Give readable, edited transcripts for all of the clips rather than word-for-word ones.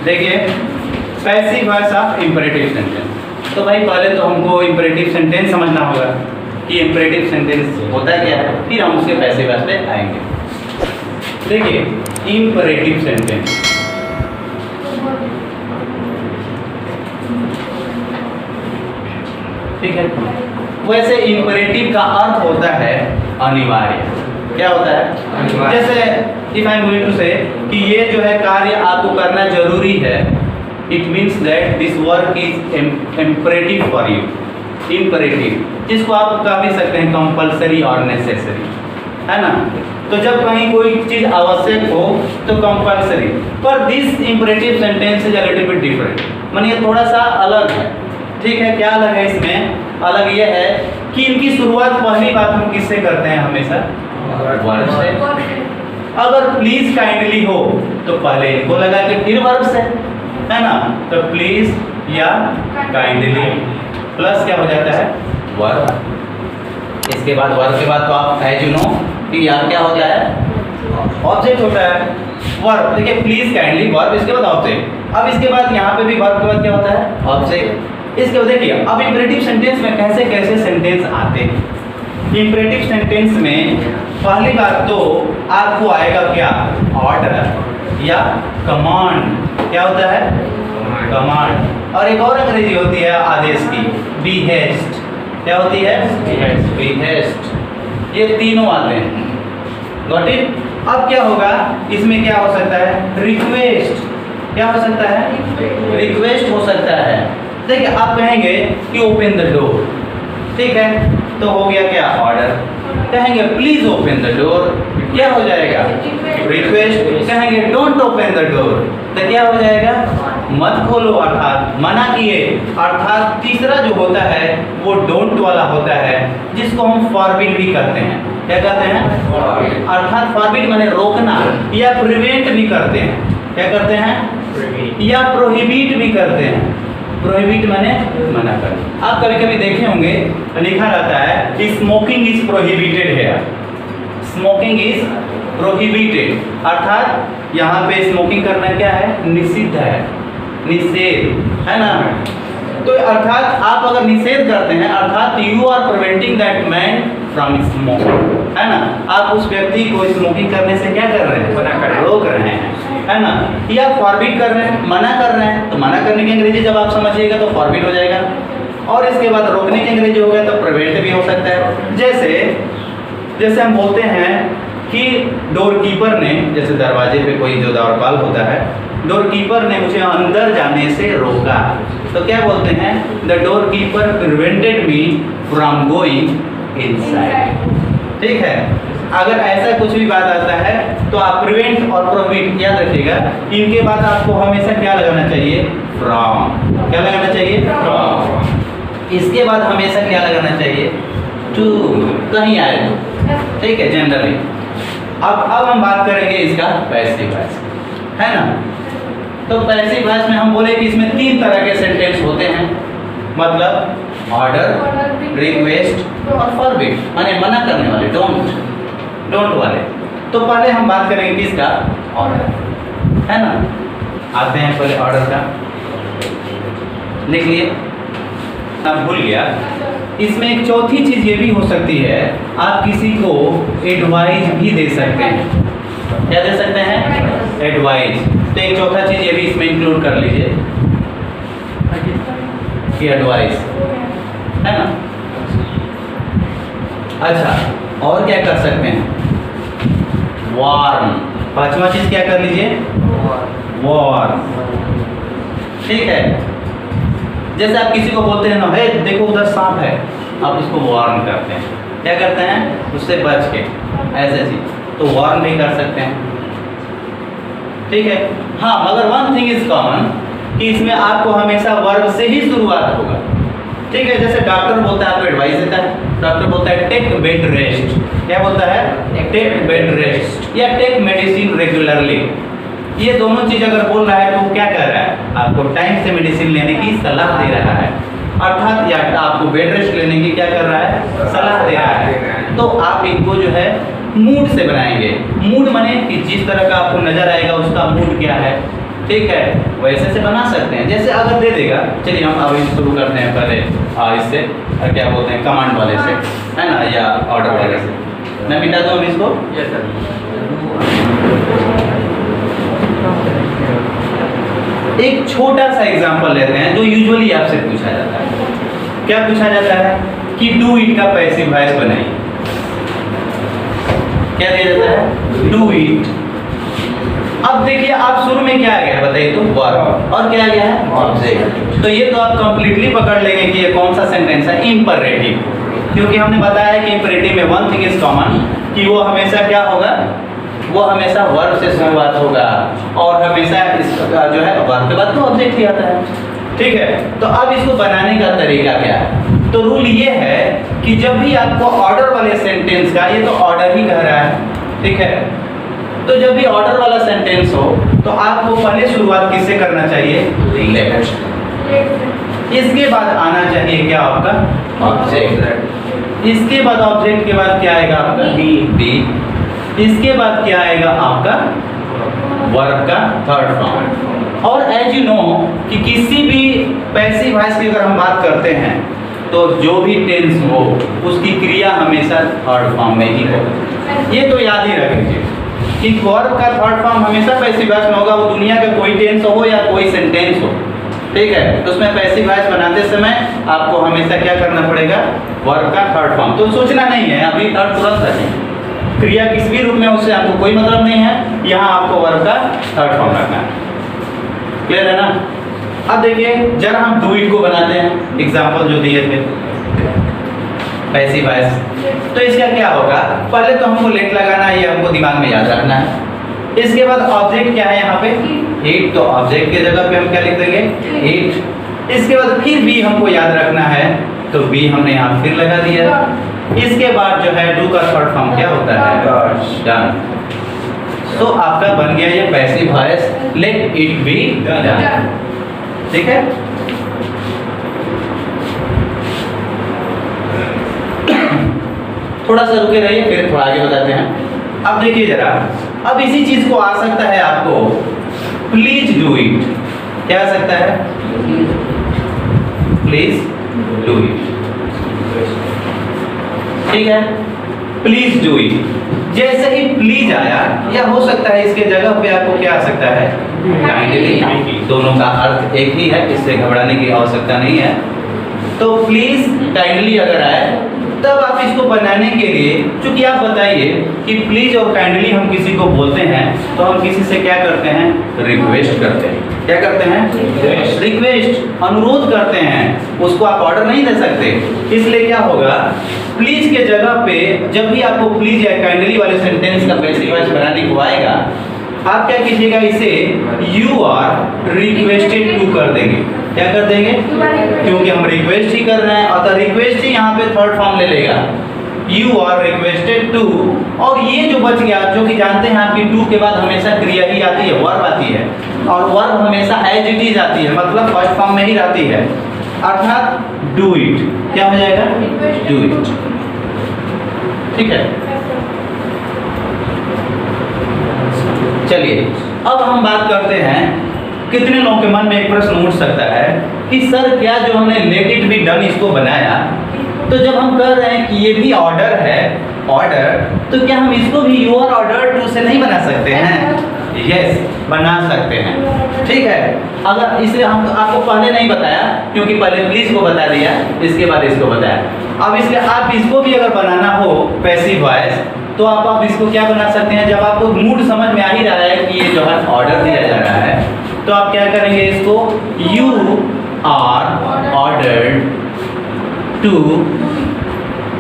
देखिए passive voice of imperative sentence. तो भाई पहले तो हमको इंपरेटिव सेंटेंस समझना होगा कि इंपरेटिव सेंटेंस होता क्या है, फिर हम उसके पैसिव वॉइस पे आएंगे। देखिए इंपरेटिव सेंटेंस, ठीक है। वैसे इंपरेटिव का अर्थ होता है अनिवार्य। क्या होता है? जैसे if I am going to say कि ये जो है कार्य आपको करना जरूरी है, it means that this work is imperative for you. Imperative, जिसको आप कह भी सकते हैं कंपल्सरी और नेसेसरी, है ना। तो जब कहीं कोई चीज आवश्यक हो तो कंपल्सरी, पर this imperative sentence is a little bit different, मानिए थोड़ा सा अलग है। ठीक है, क्या अलग है इसमें? अलग ये है कि इनकी शुरुआत पहली बात हम किससे करते हैं? हमेशा वर्ब से। अगर प्लीज काइंडली हो तो पहले इनको लगा के फिर वर्ब से, है ना। तो प्लीज या काइंडली प्लस क्या हो जाता है? वर्ब। इसके बाद वर्ब के बाद तो आप एज यू नो कि यार क्या होता है? ऑब्जेक्ट होता है। वर्ब, देखिए प्लीज काइंडली वर्ब, इसके बाद ऑब्जेक्ट। अब इसके बाद यहाँ पे भी वर्ब के बाद क्या होता है? ऑब्जेक्ट। इसके बाद देखिए अब इंपरेटिव सेंटेंस में कैसे कैसे सेंटेंस आते हैं। इंपरेटिव सेंटेंस में पहली बात तो आपको आएगा क्या? ऑर्डर या कमांड। क्या होता है? कमांड। और एक और अंग्रेजी होती है आदेश की, बी हेस्ट। क्या होती है? बी हेस्ट। ये तीनों आते हैं। Got it? अब क्या होगा इसमें? क्या हो सकता है? रिक्वेस्ट। क्या हो सकता है? रिक्वेस्ट हो सकता है। देखिए आप कहेंगे कि ओपन द डोर, ठीक है, तो हो गया क्या? ऑर्डर। कहेंगे प्लीज ओपन द डोर, क्या हो जाएगा? रिक्वेस्ट। कहेंगे डोंट ओपन द डोर, तो क्या हो जाएगा? मत खोलो, अर्थात मना किए। अर्थात तीसरा जो होता है वो डोंट वाला होता है, जिसको हम फॉरबिड भी करते हैं। क्या कहते हैं? अर्थात फॉरबिड माने रोकना, या प्रिवेंट भी करते हैं। क्या करते हैं? या प्रोहिबिट भी करते हैं। प्रोहिबिट माने मना कर। आप कभी कभी देखे होंगे लिखा रहता है स्मोकिंग इज प्रोहिबिटेड है। स्मोकिंग इज प्रोहिबिटेड, अर्थात यहाँ पे स्मोकिंग करना क्या है? निषिद्ध है, निषेध, है ना। तो अर्थात आप अगर निषेध करते हैं, अर्थात you are preventing that man from smoke, है ना। आप उस व्यक्ति को स्मोकिंग करने से क्या कर रहे हैं? मना कर, रोक रहे हैं, है ना। या फॉरबिड कर रहे हैं, मना कर रहे हैं। तो मना करने की अंग्रेजी जब आप समझिएगा तो फॉरबिड हो जाएगा, और इसके बाद रोकने की अंग्रेजी हो गया तो प्रिवेंट भी हो सकता है। जैसे हम बोलते हैं कि डोरकीपर ने, जैसे दरवाजे पे कोई जो द्वारपाल होता है, डोरकीपर ने मुझे अंदर जाने से रोका, तो क्या बोलते हैं? The डोरकीपर prevented me from going inside. ठीक है, अगर ऐसा कुछ भी बात आता है तो आप प्रिवेंट और प्रोहिबिट याद रखिएगा। इनके बाद आपको हमेशा क्या लगाना चाहिए? फ्रॉम। क्या लगाना चाहिए? फ्रॉम। इसके बाद हमेशा क्या लगाना चाहिए? टू, कहीं आए तो, ठीक है, जनरली। अब हम बात करेंगे इसका पैसिव वॉइस, है ना। तो पैसिव वॉइस में हम बोले कि इसमें 3 तरह के सेंटेंस होते हैं, मतलब ऑर्डर, रिक्वेस्ट और फॉरबिड, माने मना करने वाले, डोंट वाले। तो पहले हम बात करेंगे किसका? ऑर्डर, है ना। आते हैं पहले ऑर्डर का, लिख लिए, अब भूल गया। इसमें एक चौथी चीज ये भी हो सकती है, आप किसी को एडवाइस भी दे सकते हैं। क्या दे सकते हैं? एडवाइस। तो एक चौथा चीज ये भी इसमें इंक्लूड कर लीजिए कि एडवाइस, है ना। अच्छा, और क्या कर सकते हैं? वार्न। 5वां चीज क्या कर लीजिए? वार्न। ठीक है, जैसे आप किसी को बोलते हैं ना, हे देखो उधर सांप है, आप इसको वार्न करते हैं। क्या करते हैं? उससे बच के, ऐसे चीज, तो वार्न भी कर सकते हैं। ठीक है, हाँ, मगर वन थिंग इज कॉमन कि इसमें आपको हमेशा वर्ब से ही शुरुआत होगा। ठीक है, जैसे डॉक्टर बोलता है आपको एडवाइस देता है, डॉक्टर बोलता है टेक बेड रेस्ट। क्या बोलता है? टेक बेड रेस्ट या टेक मेडिसिन रेगुलरली। ये दोनों चीज अगर बोल रहा है तो क्या कर रहा है? आपको टाइम से मेडिसिन लेने की सलाह दे रहा है, अर्थात या आपको बेड रेस्ट लेने की क्या कर रहा है? सलाह दे रहा है। तो आप इनको जो है मूड से बनाएंगे। मूड माने कि जिस तरह का आपको नजर आएगा उसका मूड क्या है, ठीक है, वैसे से बना सकते हैं। जैसे अगर दे देगा, चलिए हम अभी शुरू करते हैं पहले इससे क्या बोलते हैं कमांड वाले से, है ना, या ऑर्डर वाले से। मैं मिटा दूँ इसको। Yes sir. एक छोटा सा एग्जांपल लेते हैं जो यूजुअली आपसे पूछा जाता है। क्या पूछा जाता है कि डू इट का पैसिव वॉइस बनाइए। क्या दिया जाता है? Do it. अब देखिए आप शुरू में क्या आ गया है बताइए तो, वर्ब, और क्या आ गया है? ऑब्जेक्ट। तो ये तो आप कंप्लीटली पकड़ लेंगे कि ये कौन सा सेंटेंस है, इम्परेटिव, क्योंकि हमने बताया कि इम्परेटिव में वन थिंग इज कॉमन कि वो हमेशा क्या होगा, वो हमेशा वर्ब से शुरुआत होगा और हमेशा इसका जो है वर्ब के बाद तो ऑब्जेक्ट ही आता है। ठीक है, तो अब इसको बनाने का तरीका क्या है? तो रूल ये है कि जब भी आपको ऑर्डर वाले सेंटेंस का, ये तो ऑर्डर ही कह रहा है, ठीक है, तो जब भी ऑर्डर वाला सेंटेंस हो तो आपको पहले शुरुआत किससे करना चाहिए? लेफ्ट। इसके बाद आना चाहिए क्या आपका? ऑब्जेक्ट। इसके बाद ऑब्जेक्ट के बाद क्या आएगा आपका? बी। इसके बाद क्या आएगा आपका? वर्ब का थर्ड फॉर्म। और एज यू नो कि किसी भी पैसिव वॉइस की अगर हम बात करते हैं तो जो भी टेंस हो उसकी क्रिया हमेशा थर्ड फॉर्म में ही होगा। ये तो याद ही रख लीजिए कि वर्ब का थर्ड फॉर्म हमेशा पैसिव वॉइस में होगा, वो दुनिया का कोई टेंस हो या कोई सेंटेंस हो, ठीक है। तो उसमें पैसिव वॉइस बनाते समय आपको हमेशा क्या करना पड़ेगा? वर्ब का थर्ड फॉर्म। तो सोचना नहीं है अभी थर्ड तुरंत है, क्रिया किस भी रूप में उससे आपको कोई मतलब नहीं है, यहाँ आपको वर्ब का थर्ड फॉर्म रखना है। क्लियर है ना? अब देखिए जरा हम डू इट को बनाते हैं, एग्जाम्पल जो दिए थे पैसिव वॉइस। तो इसका क्या होगा? पहले तो हमको लेट लगाना है, ये हमको दिमाग में याद रखना है। इसके बाद ऑब्जेक्ट क्या है यहाँ पे? इट। तो ऑब्जेक्ट के जगह पे हम क्या लिख देंगे? इट। इसके बाद फिर भी हमको याद रखना है, तो बी हमने यहाँ फिर लगा दिया। इसके बाद जो है डू का शॉर्ट फॉर्म क्या होता है? डन। तो आपका बन गया ये passive voice, let it be done. ठीक है, थोड़ा सा रुके रहिए फिर थोड़ा आगे बताते हैं। अब देखिए जरा, अब इसी चीज को आ सकता है आपको प्लीज डू इट। क्या आ सकता है? Please do it. ठीक है, प्लीज डू इट। जैसे ही प्लीज आया, या हो सकता है इसके जगह पे आपको क्या आ सकता है? काइंडली। दोनों का अर्थ एक ही है, इससे घबराने की आवश्यकता नहीं है। तो प्लीज काइंडली अगर आए तब आप इसको बनाने के लिए, चूंकि आप बताइए कि प्लीज और काइंडली हम किसी को बोलते हैं तो हम किसी से क्या करते हैं? रिक्वेस्ट करते हैं। क्या करते हैं? रिक्वेस्ट, अनुरोध करते हैं, उसको आप ऑर्डर नहीं दे सकते। इसलिए क्या होगा, प्लीज के जगह पे जब भी आपको प्लीज या काइंडली वाले सेंटेंस का पैसिव वॉइस बनाने को आएगा, आप क्या कीजिएगा? इसे यू आर रिक्वेस्टेड टू कर देंगे। क्या कर देंगे? क्योंकि हम रिक्वेस्ट ही कर रहे हैं, अतः रिक्वेस्ट ही यहाँ पे थर्ड फॉर्म ले लेगा, यू आर रिक्वेस्टेड टू। और ये जो बच गया, जो कि जानते हैं आपकी टू के बाद हमेशा क्रिया ही आती है, वर्ब आती है, और वर्ब हमेशा एज इट इज आती है, मतलब फर्स्ट फॉर्म में ही रहती है, अर्थात डू इट। क्या हो जाएगा? Do it. ठीक है, चलिए अब हम बात करते हैं, कितने लोगों के मन में एक प्रश्न उठ सकता है कि सर क्या जो हमने लेट इट बी डन इसको बनाया, तो जब हम कह रहे हैं कि ये भी ऑर्डर है, ऑर्डर, तो क्या हम इसको भी यू आर ऑर्डर टू से नहीं बना सकते हैं? यस, बना सकते हैं। ठीक है, अगर इसलिए हम आपको पहले नहीं बताया क्योंकि पहले प्लीज को बता दिया, इसके बाद इसको बताया। अब इसलिए आप इसको भी अगर बनाना हो पैसिव वॉइस, तो आप इसको क्या बना सकते हैं? जब आपको मूड समझ में आ ही रहा है कि ये जो है ऑर्डर दिया जा रहा है, तो आप क्या करेंगे? इसको you are ordered to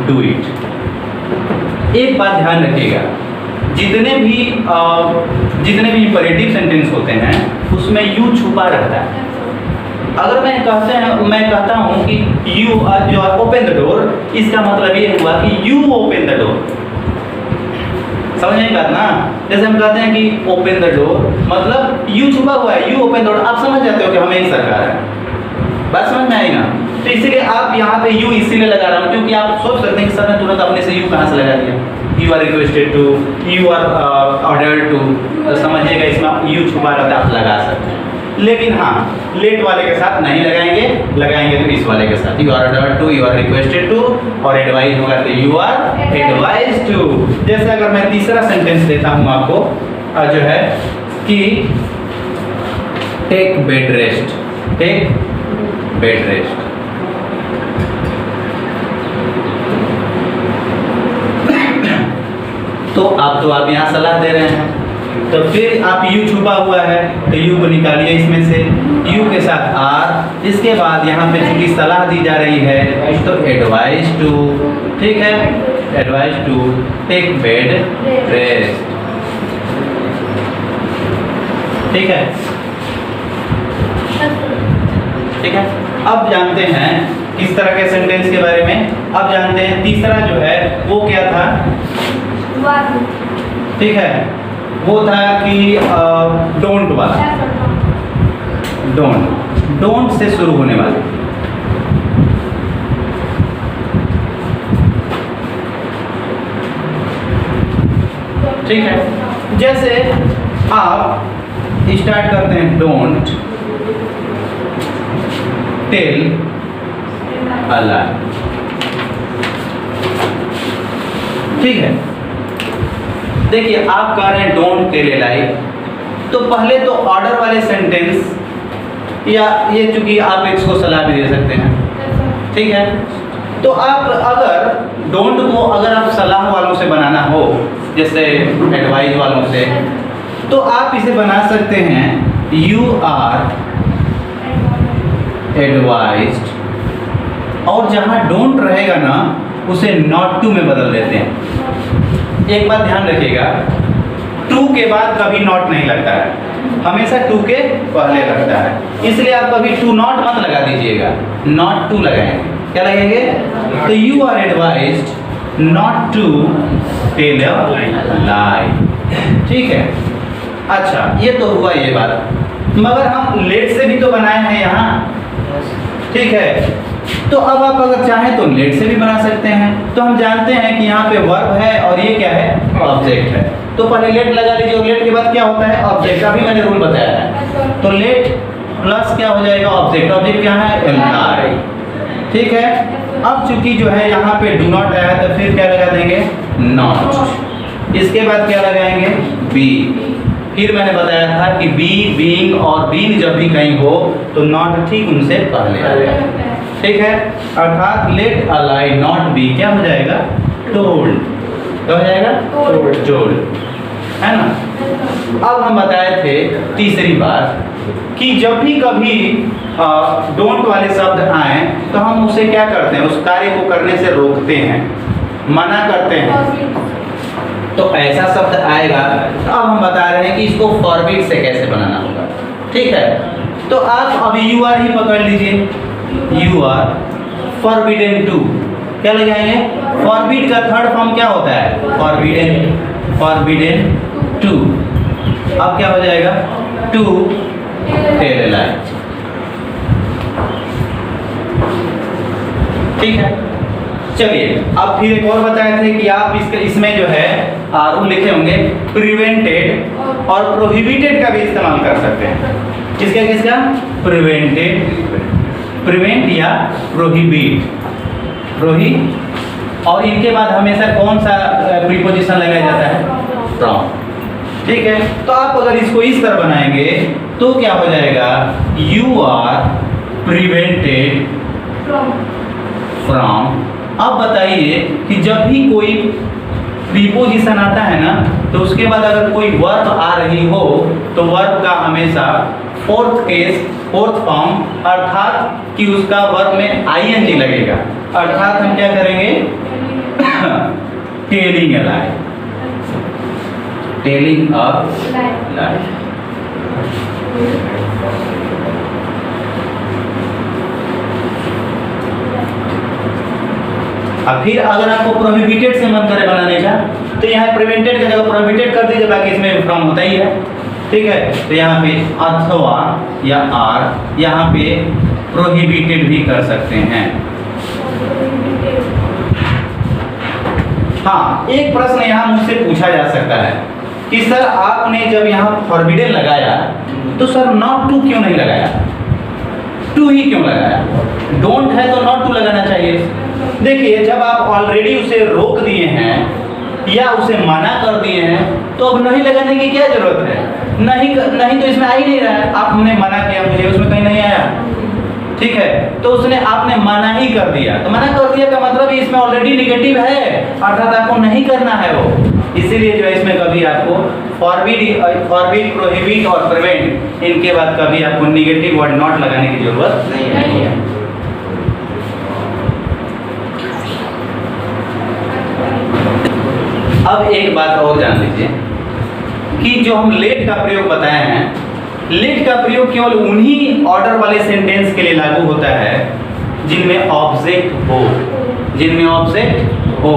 do it. एक बात ध्यान रखिएगा, जितने भी इंपरेटिव सेंटेंस होते हैं उसमें यू छुपा रहता है। अगर मैं कहता हूँ कि यू जो ओपन द डोर, इसका मतलब ये हुआ कि यू ओपन द डोर। समझ नहीं बात ना? जैसे हम कहते हैं कि ओपन द डोर, मतलब यू छुपा हुआ है, यू ओपन द डोर, आप समझ जाते हो कि हमें एक सरकार है। बात समझ में आई ना? तो इसीलिए आप यहाँ पे यू इसीलिए लगा रहा हूँ क्योंकि आप सोच सकते हैं कि सर ने तुरंत अपने से यू कहाँ से लगा दिया? You are requested to, you are ordered to, तो समझिएगा इसमें यू छुपा रहता है, आप लगा सकते हैं। लेकिन हाँ लेट वाले के साथ नहीं लगाएंगे, लगाएंगे तो इस वाले के साथ, you are ordered to, you are requested to, और एडवाइज होगा तो यू आर एडवाइज टू। जैसे अगर मैं तीसरा सेंटेंस देता हूँ आपको जो है कि take bed rest, take bed rest. तो आप यहाँ सलाह दे रहे हैं, तो फिर आप यू छुपा हुआ है तो यू को निकालिए इसमें से, यू के साथ आर, इसके बाद यहाँ पे चूंकि सलाह दी जा रही है तो एडवाइज टू, ठीक है, advise to take bed rest, ठीक है, ठीक है। अब जानते हैं किस तरह के सेंटेंस के बारे में, अब जानते हैं तीसरा जो है वो क्या था, ठीक है, वो था कि डोंट वाला, डोंट से शुरू होने वाला, ठीक है। जैसे आप स्टार्ट करते हैं डोंट टेल अ लाई, ठीक है। देखिए आप कह रहे हैं डोंट टेल ए लाई, तो पहले तो ऑर्डर वाले सेंटेंस या ये चूंकि आप इसको सलाह भी दे सकते हैं, ठीक है। तो आप अगर डोंट को अगर आप सलाह वालों से बनाना हो, जैसे एडवाइस वालों से, तो आप इसे बना सकते हैं यू आर एडवाइज्ड, और जहाँ डोंट रहेगा ना उसे नॉट टू में बदल देते हैं। एक बात ध्यान रखिएगा, टू के बाद कभी नॉट नहीं लगता है, हमेशा टू के पहले लगता है, इसलिए आप कभी टू नॉट मत लगा दीजिएगा, नॉट टू लगाएंगे। क्या लगेंगे? तो you are advised not to tell a lie, ठीक है। अच्छा ये तो हुआ ये बात, मगर हम लेट से भी तो बनाए हैं यहाँ, ठीक है। तो अब आप अगर चाहें तो लेट से भी बना सकते हैं। तो हम जानते हैं कि यहाँ पे वर्ब है और ये क्या है, ऑब्जेक्ट है, तो पहले लेट लगा लीजिए और लेट के बाद क्या होता है, ऑब्जेक्ट। अभी मैंने रूल बताया है, तो लेट प्लस क्या हो जाएगा, ऑब्जेक्ट। ऑब्जेक्ट क्या है, लाई, ठीक है। अब चूंकि जो है यहाँ पे डू नॉट आया तो फिर क्या लगा देंगे, नॉट। इसके बाद क्या लगाएंगे, बी। फिर मैंने बताया था कि बी, बीइंग और बीइंग जब भी कहीं हो तो नॉट ठीक उनसे पहले आ जाए, ठीक है। अर्थात let a lie not be क्या हो जाएगा, टोल्ड। क्या हो जाएगा, टोल्ड, है ना। अब हम बताए थे तीसरी बात कि जब भी कभी डोंट वाले शब्द आए तो हम उसे क्या करते हैं, उस कार्य को करने से रोकते हैं, मना करते हैं। तो ऐसा शब्द आएगा, तो अब हम बता रहे हैं कि इसको फॉरबिड से कैसे बनाना होगा, ठीक है। तो आप अभी यू आर ही पकड़ लीजिए, यू आर फॉरबिडन टू, क्या लगाएंगे, फॉरबिड का थर्ड फॉर्म क्या होता है, फॉरबिडन, फॉरबिडन टू। अब क्या हो जाएगा, टू टेल अ लाई, ठीक है। चलिए अब फिर एक और बताए थे कि आप इसमें जो है रूल लिखे होंगे, प्रिवेंटेड और प्रोहिबिटेड का भी इस्तेमाल कर सकते हैं। किसका किसका, प्रिवेंटेड, प्रिवेंट या प्रोहिबिट, प्रोहि, और इनके बाद हमेशा कौन सा प्रीपोजिशन लगाया जाता है, फ्रॉम, ठीक है। तो आप अगर इसको इस तरह बनाएंगे तो क्या हो जाएगा, यू आर प्रिवेंटेड फ्रॉम। अब बताइए कि जब भी कोई प्रीपोजिशन आता है ना तो उसके बाद अगर कोई वर्ब आ रही हो तो वर्ब का हमेशा फोर्थ केस, फोर्थ फॉर्म, अर्थात कि उसका वर्ब में आईएनजी लगेगा, अर्थात हम क्या करेंगे, टेलिंग अ लाई, टेलिंग अ लाई। अब फिर अगर आपको प्रोहिबिटेड से मन करे बनाने का तो यहाँ प्रिवेंटेड की जगह प्रोहिबिटेड कर दीजिए, बाकी इसमें फ्रॉम होता ही है, ठीक है। तो यहाँ पे अथवा या आर, यहाँ पे प्रोहिबिटेड भी कर सकते हैं। हाँ, एक प्रश्न यहाँ मुझसे पूछा जा सकता है कि सर आपने जब यहाँ फॉरबिडन लगाया तो सर नॉट टू क्यों नहीं लगाया, टू ही क्यों लगाया? डोंट है तो नॉट टू लगाना चाहिए। देखिए जब आप ऑलरेडी उसे रोक दिए हैं या उसे मना कर दिए हैं तो अब नहीं लगाने की क्या जरूरत है? नहीं तो इसमें आ ही नहीं रहा है। आपने मना किया मुझे, उसमें कहीं नहीं आया, ठीक है, तो उसने आपने मना ही कर दिया, तो मना कर दिया का मतलब इसमें ऑलरेडी निगेटिव है, अर्थात आपको नहीं करना है वो। इसीलिए जो है इसमें कभी आपको फॉरबिड, प्रोहिबिट और प्रिवेंट, इनके बाद कभी आपको निगेटिव वर्ड नॉट लगाने की जरूरत नहीं है। अब एक बात और जान लीजिए कि जो हम लेट का प्रयोग बताए हैं, लेट का प्रयोग केवल उन्हीं ऑर्डर वाले सेंटेंस के लिए लागू होता है जिनमें ऑब्जेक्ट हो, जिनमें ऑब्जेक्ट हो।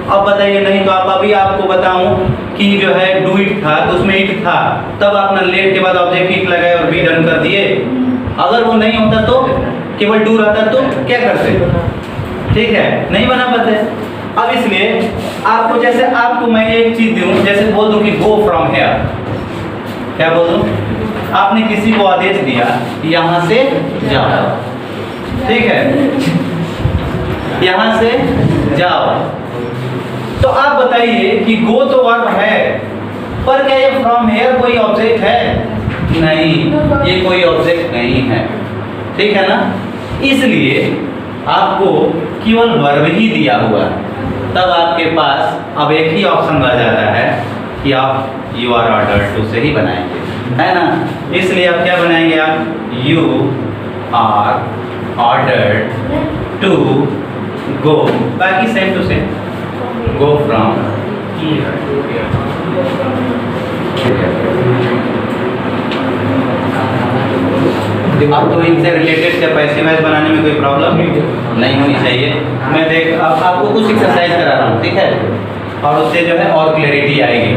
अब बताइए, नहीं तो आप अभी आपको बताऊं कि जो है डू इट था तो उसमें इट था, तब आपने लेट के बाद ऑब्जेक्ट इट लगाए और बी डन कर दिए। अगर वो नहीं होता तो केवल डू रहता तो क्या करते? ठीक है, नहीं बना पाते। अब इसलिए आपको, जैसे आपको मैं एक चीज दूं, जैसे बोल दूं कि गो फ्रॉम हेयर, क्या बोल दूं? आपने किसी को आदेश दिया यहां से जाओ, ठीक है, यहां से जाओ, तो आप बताइए कि गो तो वर्ब है, पर क्या ये फ्रॉम हेयर कोई ऑब्जेक्ट है? नहीं, ये कोई ऑब्जेक्ट नहीं है, ठीक है ना। इसलिए आपको केवल वर्ब ही दिया हुआ है, तब आपके पास अब एक ही ऑप्शन रह जाता है कि आप यू आर ऑर्डर्ड टू से ही बनाएंगे, है ना। इसलिए आप क्या बनाएंगे? आप you are ordered to go, बाकी same to same, go from. अब तो इनसे रिलेटेड से पैसिव वॉइस बनाने में कोई प्रॉब्लम नहीं होनी चाहिए। मैं देख अब आपको कुछ एक्सरसाइज करा रहा हूँ, ठीक है, और उससे जो है और क्लैरिटी आएगी।